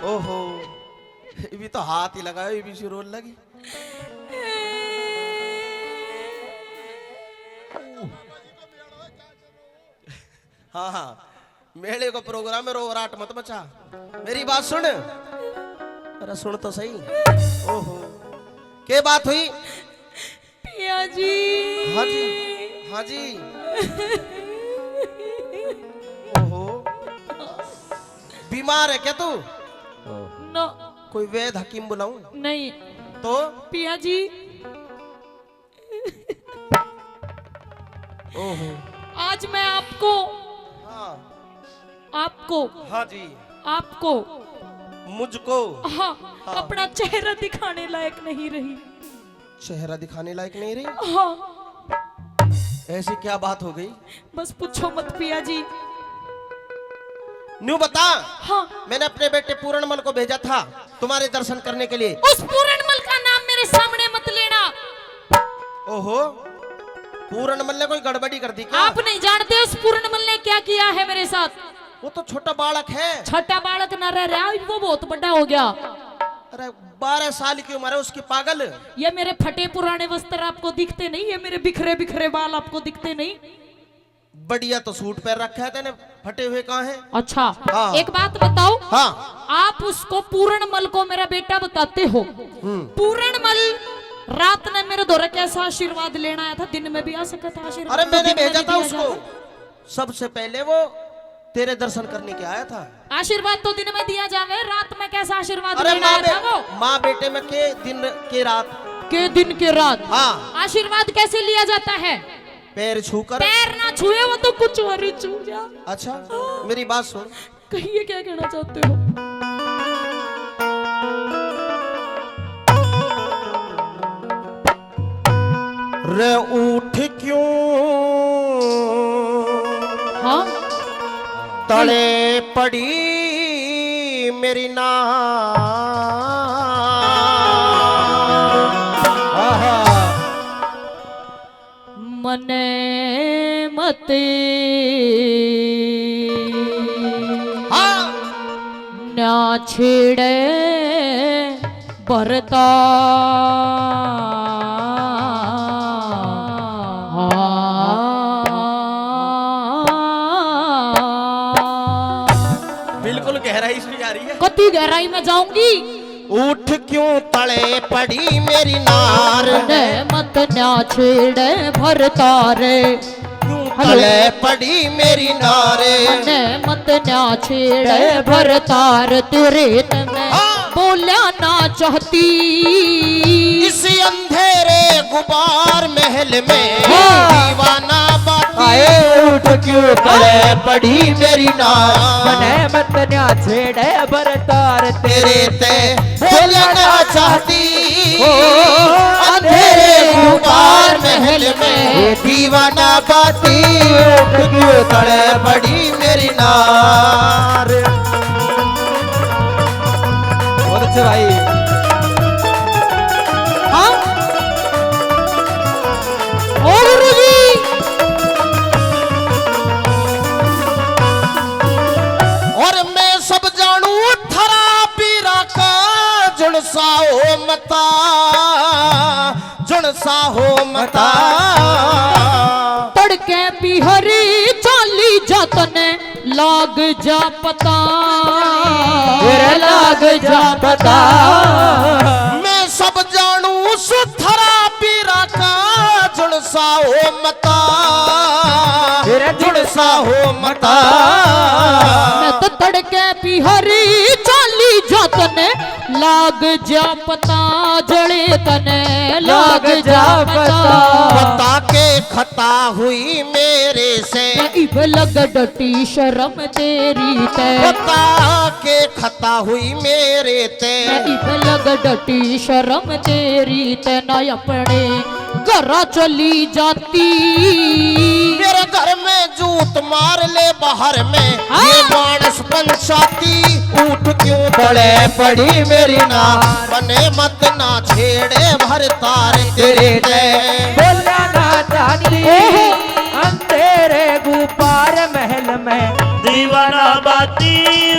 ओहो, ये भी तो हाथ ही लगाया, ये भी रोने लगी। हाँ हाँ, मेले को प्रोग्राम है, रो राट मत मचा। मेरी बात सुन, अरे सुन तो सही। ओहो, क्या बात हुई? पिया जी। हाँ जी, हाँ जी। ओहो, बीमार है क्या तू? नो। कोई वैद्य हकीम बुलाऊं? नहीं। तो पिया जी। ओहो, आज मैं आपको हाँ जी, आपको मुझको हाँ, अपना चेहरा दिखाने लायक नहीं रही। चेहरा दिखाने लायक नहीं रही? हाँ। ऐसी क्या बात हो गई? बस पूछो मत पिया जी। न्यू बता। हाँ। मैंने अपने बेटे पूर्णमल को भेजा था तुम्हारे दर्शन करने के लिए। उस पूर्णमल का नाम मेरे सामने मत लेना। ओहो, पूर्णमल ने कोई गड़बड़ी कर दी क्या? आप नहीं जानते उस पूर्णमल ने क्या किया है मेरे साथ। वो तो छोटा बालक है। छोटा बालक न रह रहा, वो बहुत बड़ा हो गया। अरे 12 साल की उम्र है उसकी, पागल। ये मेरे फटे पुराने वस्त्र आपको दिखते नहीं? ये मेरे बिखरे बिखरे बाल आपको दिखते नहीं? बढ़िया तो सूट पहन रखा है तेने, फटे हुए कहाँ हैं? अच्छा। हाँ। एक बात बताओ। हाँ। आप उसको पूर्णमल को मेरा बेटा बताते हो। पूर्णमल रात ने मेरे द्वारा कैसा आशीर्वाद लेना आया था? दिन में भी आ सका था आशीर्वाद। अरे मैंने भेजा था उसको, सबसे पहले वो तेरे दर्शन करने के आया था। आशीर्वाद तो दिन में दिया जावे, रात में कैसा आशीर्वाद अरे लेना आया था वो? माँ बेटे में के दिन के रात के दिन के रात। हाँ। आशीर्वाद कैसे लिया जाता है? पैर छूकर। पैर ना छुए वो तो कुछ और ही छू जा। अच्छा, मेरी बात सुन। कहिए क्या कहना चाहते हो? रे उठ क्यों हाँ? तले पड़ी मेरी ना, मने मते हाँ। ना छेड़े बरता। बिल्कुल गहराई से जा रही है। कति गहराई में जाऊंगी। उठ क्यों तले पड़ी मेरी नार, मत ना छेड़े भरता रे। तले पड़ी मेरी नारे, मत ना छेड़े भरतार तेरे में बोला ना चाहती। इस अंधेरे गुबार महल में दीवाना बाती। उठ क्यों तले पड़ी मेरी नार, मत ना छेड़े भरतार तेरे ते बोलना चाहती। अंधेरे गुबार महल में दीवाना बाती। उठ क्यों तले पड़ी मेरी नार। बहुत अच्छे भाई। हाँ? ओ गुरुजी। और मैं सब जानू थरा पीरा का जुड़सा हो मता, जुड़सा हो मता। तड़के बिहरी चाली जतने लाग जा पता। लाग जा पता। मैं सब जानू सुथरा पीरा का जुड़सा हो मता, जुड़सा हो मता। मैं तो तड़के बिहरी चाली जतने लाग जा पता। जड़े तने लाग जा पता। बता के खता हुई मेरे से, इब लग डटी शर्म तेरी ते। बता के खता हुई मेरे ते। इब लग डटी शर्म तेरी ते। न अपने घर चली जाती। मेरे घर में जूत मार ले बाहर में, ये मानस पंचाती। उठ क्यों तले पड़ी मेरी नार, बने मत ना छेड़े भरतार तेरे ते। बोलना चाहती अंधेरे गुबार महल में दीवाना बाती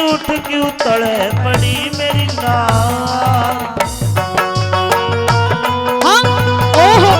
उठ क्यों तड़े पड़ी मेरी नार। हाँ ओहो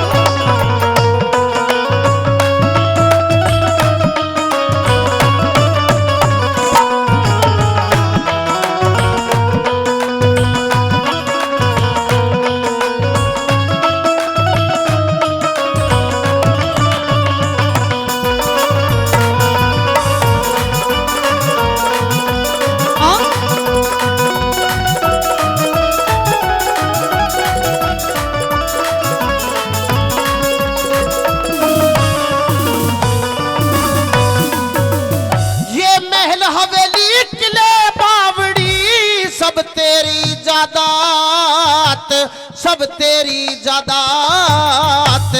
ये महल हवेली किले बावड़ी सब तेरी जादात, सब तेरी जादात।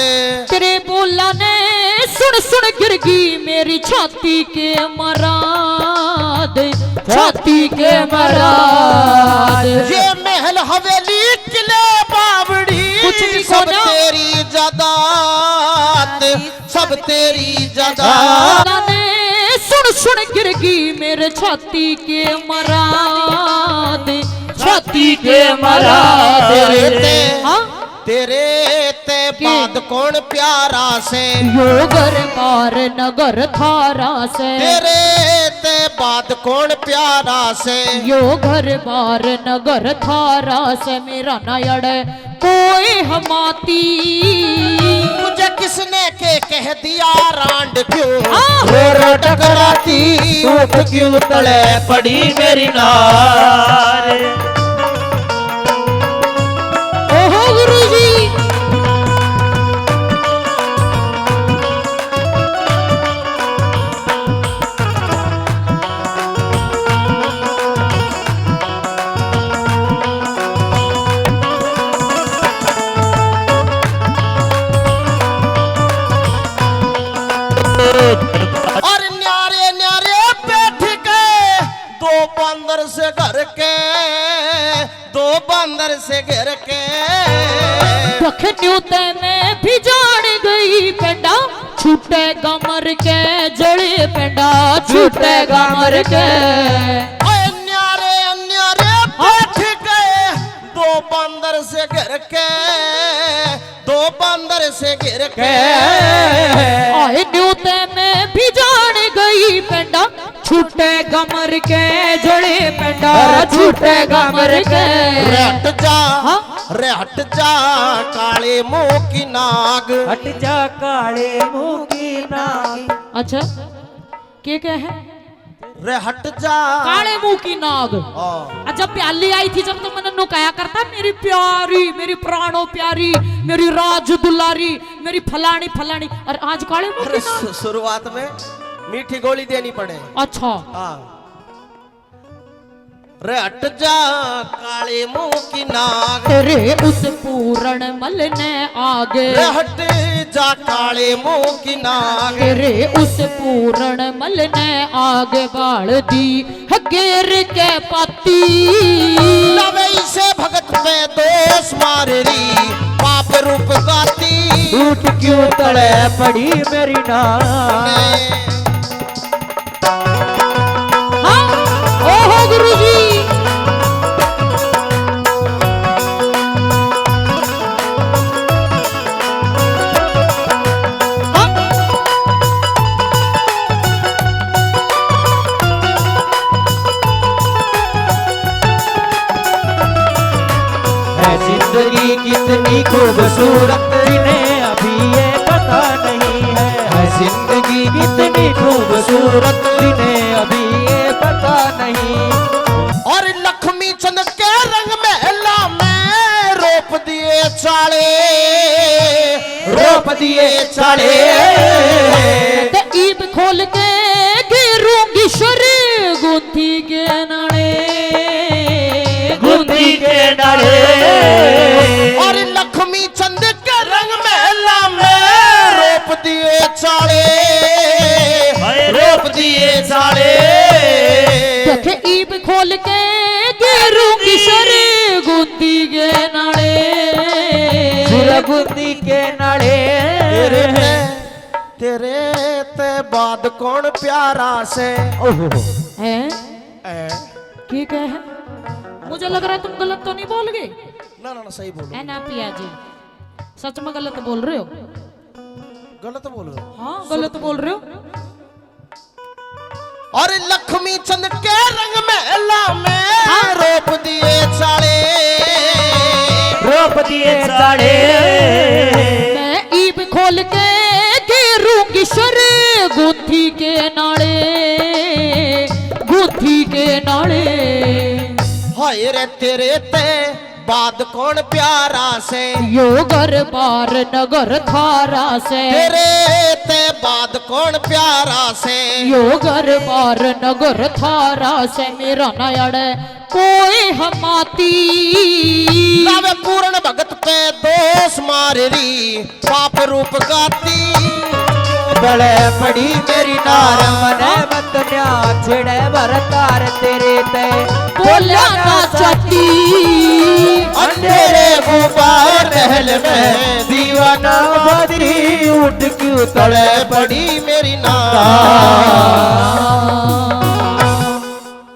तेरे बोला ने सुन सुन गिर गई मेरी छाती के मराद, छाती के मराद। ये महल हवेली किले बावड़ी कुछ भी सब खोना। तेरी जादात, सब तेरी जादात। बोला ने सुन सुन गिर गई मेरे छाती के मराद, छाती के मराद। तेरे ते हाँ तेरे ते बाद कौन प्यारा से, योगर मार नगर थारा से। तेरे ते बाद कौन प्यारा से। यो घर बार नगर थारा से मेरा नयड़ कोई हमाती। मुझे किसने के कह दिया रांड क्यों रो टकराती उठ क्यों तड़े पड़ी मेरी नार। ओहो गुरुजी और न्यारे न्यारे बैठ के दो बंदर से घर के, दो बंदर से घर के। न्यूते में भी जान गई पेंडा छूटे गमर के जड़े पेंडा छूटे गमर के। ओए न्यारे न्यारे बैठ गए दो बंदर से घर के, दो बंदर से गिर के। आए न्यूते में भी जान गई पेंडा छूटे गमर के जड़े पेंडा छूटे गमर के। रे हट जा, हाँ? रे हट जा काले मुंह की नाग। हट जा काले मुंह की नाग। अच्छा क्या है रे हट जा काले मुंह की नाग। हाँ। जब प्याली आई थी जब तो मैंने नुकाया करता मेरी प्यारी मेरी प्राणों प्यारी मेरी राज दुलारी मेरी फलानी फलानी। और आज काले मुंह अरे की नाग। शुरुआत में मीठी गोली देनी पड़े। अच्छा हाँ। रे हट जा काले मुंह की नाग। तेरे उस पूर्ण मल ने आगे रे हट जा काले मुंह की नाग। तेरे उस पूर्ण मल ने आगे बाढ़ दी हगेर के पाती। नवे से भगत पे दोष मार री पाप रूप गाती। उठ क्यों तड़े पड़ी मेरी नार। हाँ ओहो गुरुजी जिंदगी कितनी खूबसूरत इन्हें अभी ये पता नहीं है। जिंदगी कितनी खूबसूरत इन्हें अभी ये पता नहीं। और लक्ष्मी चंद के रंग महला में रोप दिए चाले, रोप दिए चाले। ते ईब खोल के गिरूंगी शर गुंथी के नाले गुंदी के नारे। और लक्ष्मी चंद के रंग महला में रोप दिए चाले, रोप दिए चाले। देखे ईब खोल के गिरूंगी शर गुंथी के नाले गुंदी के नाले। तेरे ते बाद कौन प्यारा से हैं ए? की कहे है मुझे लग रहा है तुम गलत तो नहीं बोल गए ना ना ना सही बोलो है ना पिया जी सच में गलत बोल रहे हो गलत बोल रहे हो हाँ गलत बोल रहे हो और लक्ष्मी चंद के रंग मेला में हाँ। रोप दिए चाले रोप दिए साड़े मैं ईब खोल के गिरूंगी सर गुत्थी के नाड़े हाय रे तेरे ते बाद कौन प्यारा से यो घर बार नगर थारा से तेरे ते बाद कौन प्यारा से यो घर बार नगर थारा से मेरा नयड़ कोई हमाती लावे पूर्ण भगत पे दोष मारी पाप रूप गाती तले पड़ी मेरी नार मने मत न्या छिड़े भरतार तेरे ते बोला ना चाहती अंधेरे गुबार महल में दीवाना बदरी उठ क्यों तले तले पड़ी मेरी नार